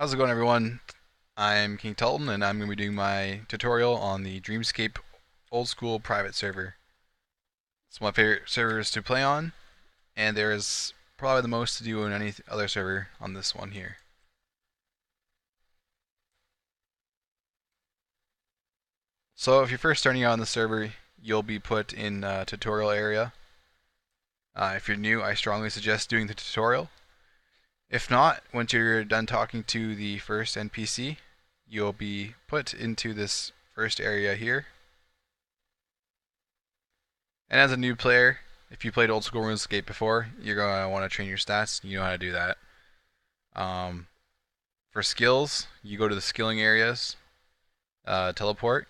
How's it going, everyone? I'm King Talton, and I'm going to be doing my tutorial on the Dreamscape old school private server. It's one of my favorite servers to play on, and there is probably the most to do on any other server on this one here. So if you're first starting out on the server, you'll be put in a tutorial area. If you're new, I strongly suggest doing the tutorial. If not, once you're done talking to the first NPC, you'll be put into this first area here. And as a new player, if you played old school RuneScape before, you're going to want to train your stats. You know how to do that. Um, for skills, you go to the skilling areas, teleport,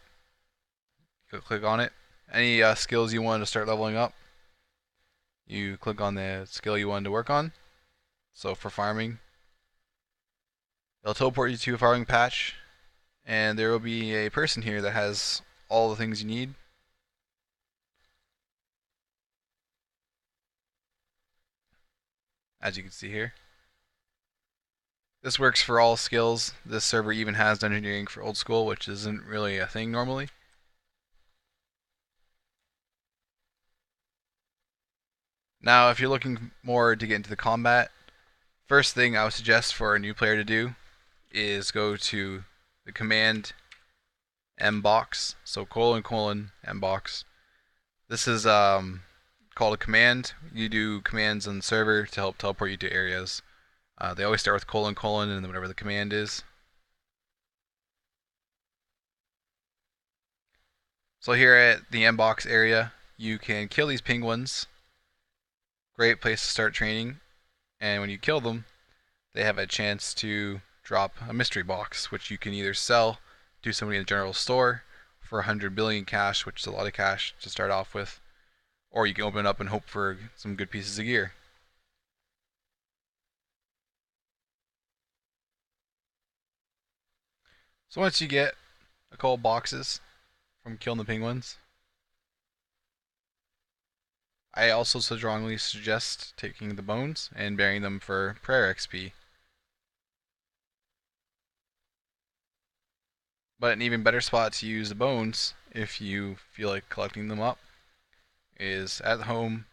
click on it. Any skills you want to start leveling up, you click on the skill you wanted to work on. So for farming, it'll teleport you to a farming patch, and there will be a person here that has all the things you need. As you can see here. This works for all skills. This server even has engineering for old school, which isn't really a thing normally. Now, if you're looking more to get into the combat, first thing I would suggest for a new player to do is go to the command M box. So colon M box. This is called a command. You do commands on the server to help teleport you to areas. They always start with colon and then whatever the command is. So here at the M box area, you can kill these penguins. Great place to start training. And when you kill them, they have a chance to drop a mystery box, which you can either sell to somebody in the general store for 100 billion cash, which is a lot of cash to start off with, or you can open it up and hope for some good pieces of gear. So once you get a couple boxes from killing the penguins, I also strongly suggest taking the bones and burying them for prayer XP. But an even better spot to use the bones, if you feel like collecting them up, is at home.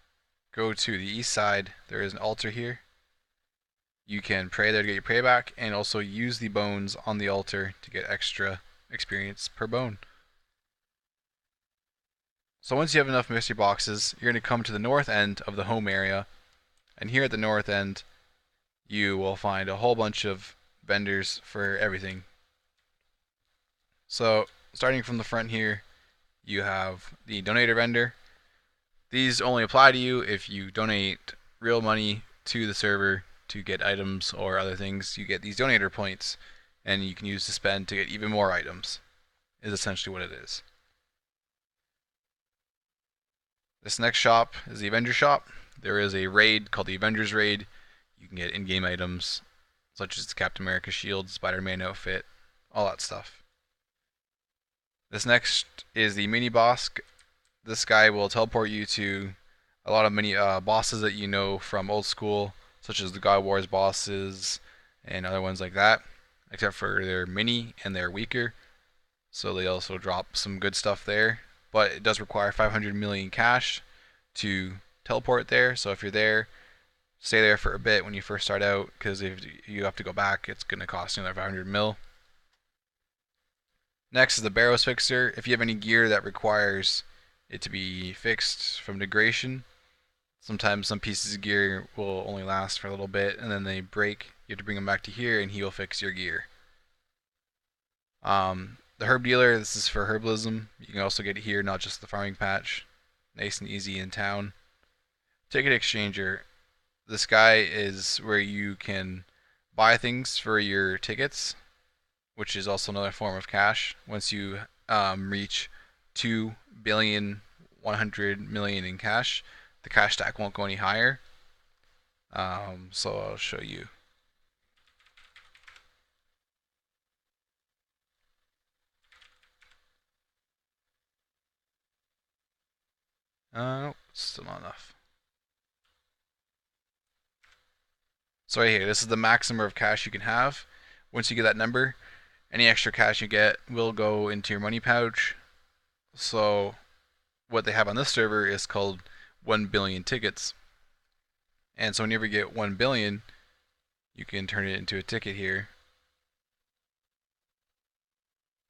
Go to the east side. There is an altar here. You can pray there to get your pray back, and also use the bones on the altar to get extra experience per bone. So once you have enough mystery boxes, you're going to come to the north end of the home area, and here at the north end, you will find a whole bunch of vendors for everything. So starting from the front here, you have the donator vendor. These only apply to you if you donate real money to the server to get items or other things. You get these donator points, and you can use to spend to get even more items, is essentially what it is. This next shop is the Avenger shop. There is a raid called the Avengers Raid. You can get in-game items such as the Captain America shield, Spider-Man outfit, all that stuff. This next is the mini boss. This guy will teleport you to a lot of mini bosses that you know from old school, such as the God Wars bosses and other ones like that, except for they're mini and they're weaker. So they also drop some good stuff there. But it does require 500 million cash to teleport there. So if you're there, stay there for a bit when you first start out, because if you have to go back, it's going to cost you another 500 mil. Next is the Barrows Fixer. If you have any gear that requires it to be fixed from degradation, sometimes some pieces of gear will only last for a little bit and then they break. You have to bring them back to here and he will fix your gear. The herb dealer, this is for herbalism. You can also get it here, not just the farming patch. Nice and easy in town. Ticket exchanger. This guy is where you can buy things for your tickets, which is also another form of cash. Once you reach 2 billion 100 million in cash, the cash stack won't go any higher. So I'll show you. Still not enough. So right here, this is the max number of cash you can have. Once you get that number, any extra cash you get will go into your money pouch. So what they have on this server is called 1 billion tickets. And so whenever you get 1 billion, you can turn it into a ticket here.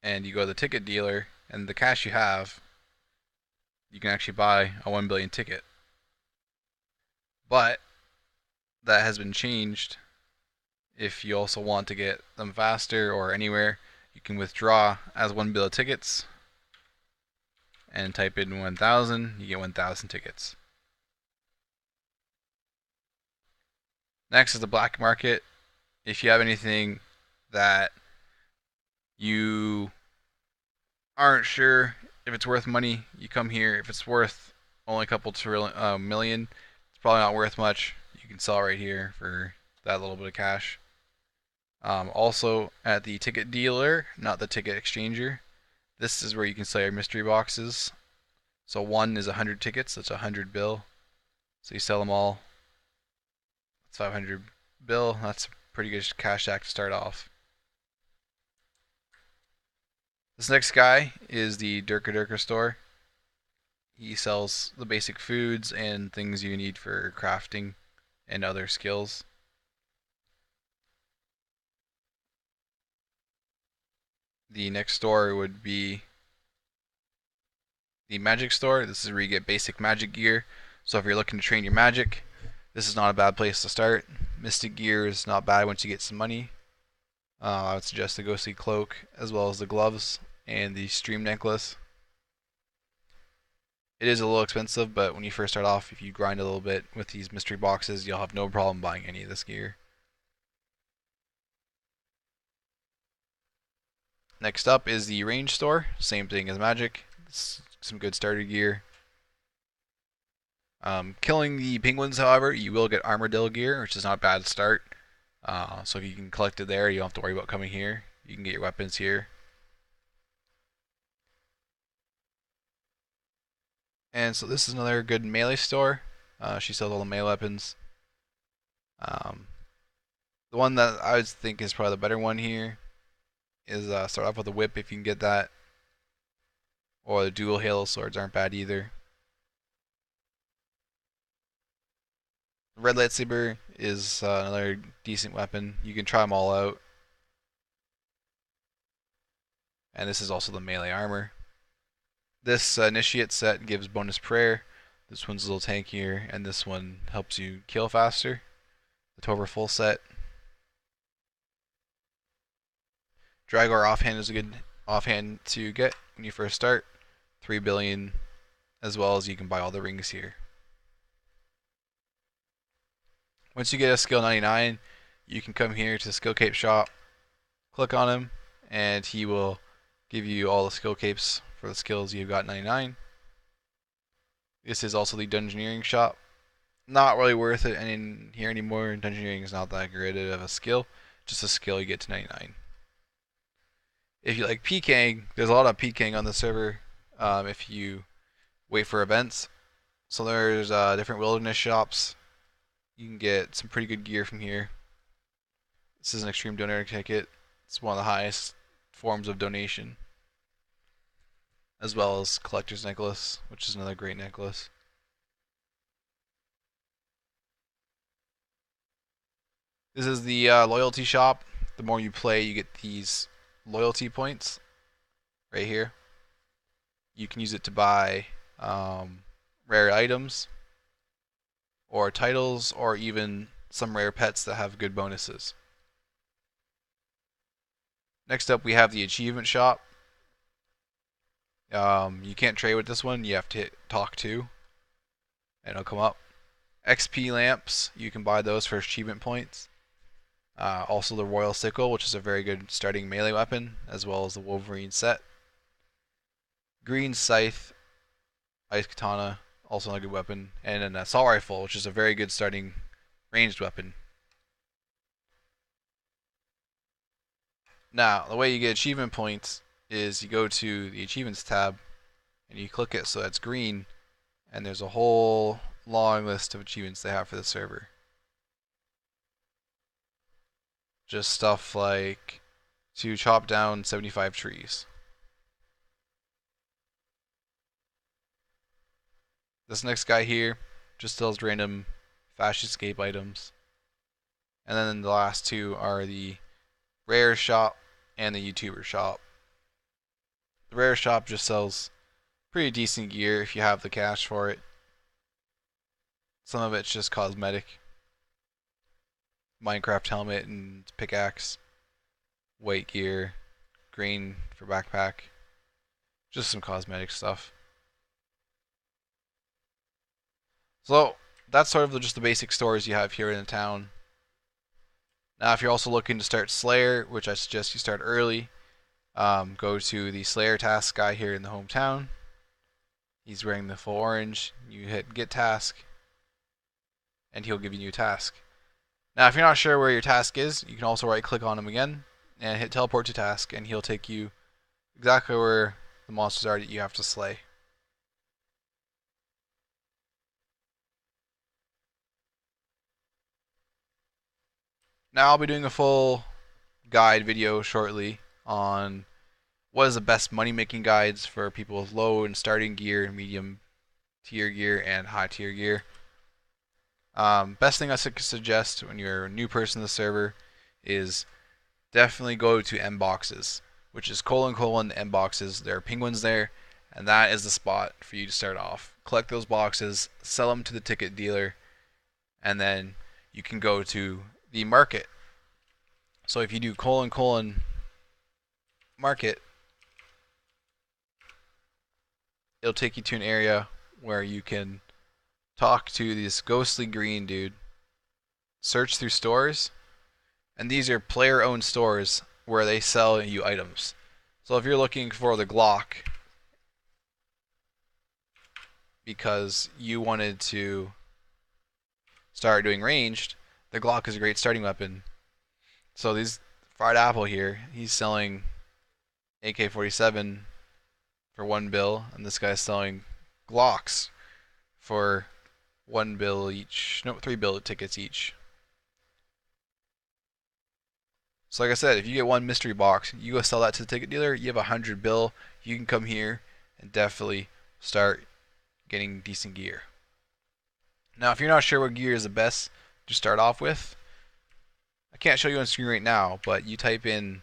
And you go to the ticket dealer, and the cash you have, you can actually buy a 1 billion ticket. But that has been changed. If you also want to get them faster or anywhere, you can withdraw as 1 billion tickets and type in 1,000, you get 1,000 tickets. Next is the black market. If you have anything that you aren't sure if it's worth money, you come here. If it's worth only a couple million, it's probably not worth much. You can sell right here for that little bit of cash. Also at the ticket dealer, not the ticket exchanger, this is where you can sell your mystery boxes. So 1 is 100 tickets, that's 100 bill. So you sell them all. That's 500 bill. That's a pretty good cash stack to start off. This next guy is the Durka Durka store. He sells the basic foods and things you need for crafting and other skills. The next store would be the magic store. This is where you get basic magic gear. So if you're looking to train your magic, this is not a bad place to start. Mystic gear is not bad once you get some money. I would suggest the ghostly cloak as well as the gloves and the stream necklace. It is a little expensive, but when you first start off, if you grind a little bit with these mystery boxes, you'll have no problem buying any of this gear. Next up is the range store. Same thing as magic. Some good starter gear. Killing the penguins, however, you will get armadillo gear, which is not a bad start. So if you can collect it there, you don't have to worry about coming here. You can get your weapons here. And so this is another good melee store. She sells all the melee weapons. The one that I would think is probably the better one here is start off with a whip if you can get that. Or the dual halo swords aren't bad either. Red lightsaber is another decent weapon. You can try them all out. And this is also the melee armor. This initiate set gives bonus prayer. This one's a little tankier, and this one helps you kill faster. The Tover full set. Dragor offhand is a good offhand to get when you first start. 3 billion, as well as you can buy all the rings here. Once you get a skill 99, you can come here to the skill cape shop, click on him, and he will give you all the skill capes for the skills you've got 99. This is also the dungeoneering shop. Not really worth it in here anymore. Dungeoneering is not that great of a skill, just a skill you get to 99. If you like PKing, there's a lot of PKing on the server if you wait for events. So there's different wilderness shops. You can get some pretty good gear from here. This is an extreme donator ticket. It's one of the highest forms of donation. As well as collector's necklace, which is another great necklace. This is the loyalty shop. The more you play, you get these loyalty points right here. You can use it to buy rare items or titles or even some rare pets that have good bonuses. Next up we have the achievement shop. You can't trade with this one, you have to hit talk to and it'll come up. XP lamps, you can buy those for achievement points. Also the Royal Sickle, which is a very good starting melee weapon, as well as the Wolverine set. Green Scythe, Ice Katana, also a good weapon, and an Assault Rifle, which is a very good starting ranged weapon. Now, the way you get achievement points is you go to the Achievements tab, and you click it so that's green, and there's a whole long list of achievements they have for the server. just stuff like to chop down 75 trees. This next guy here just sells random fast escape items. And then the last two are the rare shop and the YouTuber shop. The rare shop just sells pretty decent gear if you have the cash for it. Some of it's just cosmetic. Minecraft helmet and pickaxe. White gear. Green for backpack. Just some cosmetic stuff. So that's sort of just the basic stores you have here in the town. Now if you're also looking to start Slayer, which I suggest you start early, go to the Slayer task guy here in the hometown. He's wearing the full orange. You hit get task and he'll give you a task. Now if you're not sure where your task is, you can also right click on him again and hit teleport to task and he'll take you exactly where the monsters are that you have to slay. Now I'll be doing a full guide video shortly on what is the best money making guides for people with low and starting gear, medium tier gear, and high tier gear. Best thing I suggest when you're a new person to the server is definitely go to M boxes, which is : M boxes. There are penguins there, and that is the spot for you to start off. Collect those boxes, sell them to the ticket dealer, and then you can go to the market. So if you do : market, it'll take you to an area where you can talk to this ghostly green dude, search through stores, and these are player owned stores where they sell you items. So if you're looking for the Glock because you wanted to start doing ranged, the Glock is a great starting weapon. So these Fried Apple here, he's selling AK-47 for 1 bill, and this guy's selling Glocks for 1 bill each. No, 3 bill tickets each. So like I said, if you get one mystery box, you go sell that to the ticket dealer, you have 100 bill, you can come here and definitely start getting decent gear. Now if you're not sure what gear is the best to start off with, I can't show you on screen right now, but you type in :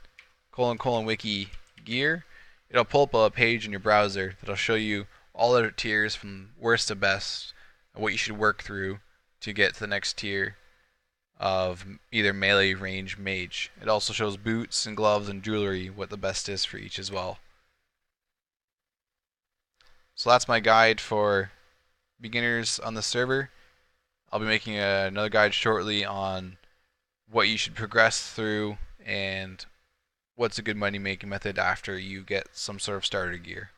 wiki gear, it'll pull up a page in your browser that'll show you all the tiers from worst to best and what you should work through to get to the next tier of either melee, range, mage. It also shows boots and gloves and jewelry, what the best is for each as well. So that's my guide for beginners on the server. I'll be making another guide shortly on what you should progress through and what's a good money making method after you get some sort of starter gear.